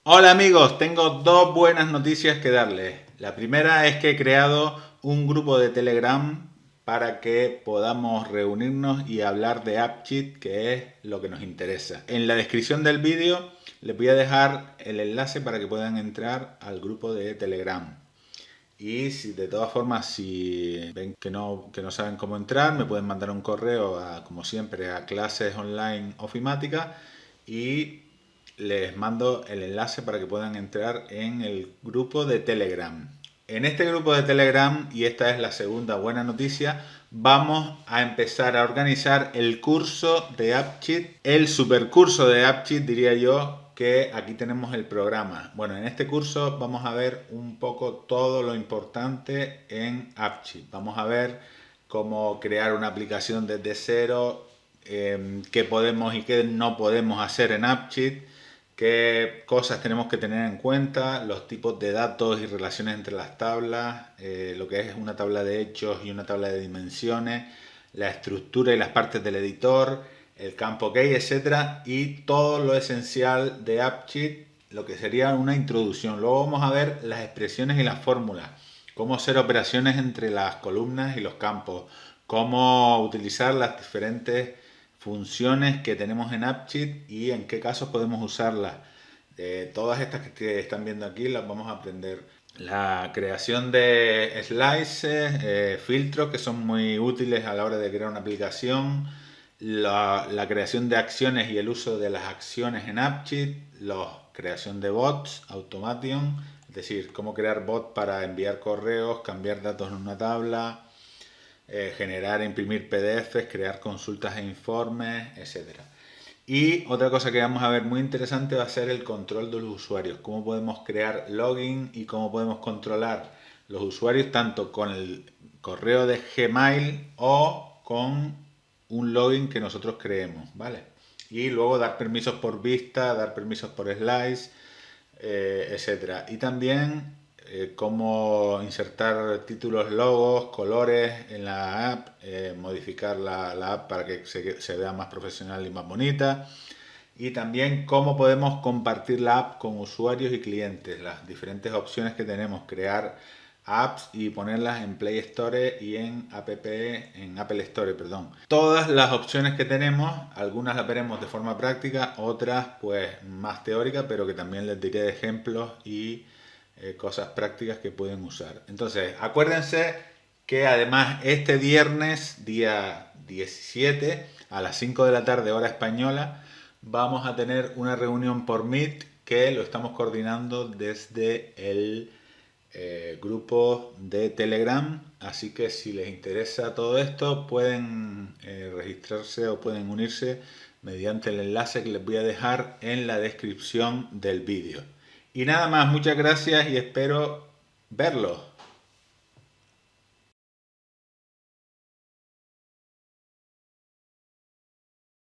Hola amigos, tengo dos buenas noticias que darles. La primera es que he creado un grupo de Telegram para que podamos reunirnos y hablar de AppCheat, que es lo que nos interesa. En la descripción del vídeo les voy a dejar el enlace para que puedan entrar al grupo de Telegram. Y si de todas formas, si ven que no saben cómo entrar, me pueden mandar un correo, como siempre, a clases online ofimática y les mando el enlace para que puedan entrar en el grupo de Telegram. En este grupo de Telegram, y esta es la segunda buena noticia, vamos a empezar a organizar el curso de AppCheat, el supercurso de AppCheat, diría yo, que aquí tenemos el programa. Bueno, en este curso vamos a ver un poco todo lo importante en AppCheat. Vamos a ver cómo crear una aplicación desde cero, qué podemos y qué no podemos hacer en AppCheat, qué cosas tenemos que tener en cuenta, los tipos de datos y relaciones entre las tablas, lo que es una tabla de hechos y una tabla de dimensiones, la estructura y las partes del editor, el campo key, etcétera, y todo lo esencial de AppCheat, lo que sería una introducción. Luego vamos a ver las expresiones y las fórmulas, cómo hacer operaciones entre las columnas y los campos, cómo utilizar las diferentes funciones que tenemos en AppCheat y en qué casos podemos usarlas. Todas estas que están viendo aquí las vamos a aprender. La creación de slices, filtros que son muy útiles a la hora de crear una aplicación, la creación de acciones y el uso de las acciones en AppCheat, la creación de bots, automation, es decir, cómo crear bots para enviar correos, cambiar datos en una tabla, generar e imprimir PDFs, crear consultas e informes, etcétera. Y otra cosa que vamos a ver muy interesante va a ser el control de los usuarios, cómo podemos crear login y cómo podemos controlar los usuarios tanto con el correo de Gmail o con un login que nosotros creemos, ¿vale? Y luego dar permisos por vista, dar permisos por slice, etcétera. Y también cómo insertar títulos, logos, colores en la app, modificar la app para que se vea más profesional y más bonita. Y también cómo podemos compartir la app con usuarios y clientes, las diferentes opciones que tenemos, crear apps y ponerlas en Play Store y en Apple Store, perdón. Todas las opciones que tenemos, algunas las veremos de forma práctica, otras pues más teórica, pero que también les diré ejemplos y cosas prácticas que pueden usar. Entonces, acuérdense que además este viernes, día 17, a las 5 de la tarde, hora española, vamos a tener una reunión por Meet que lo estamos coordinando desde el grupo de Telegram. Así que si les interesa todo esto, pueden registrarse o pueden unirse mediante el enlace que les voy a dejar en la descripción del vídeo. Y nada más, muchas gracias y espero verlos.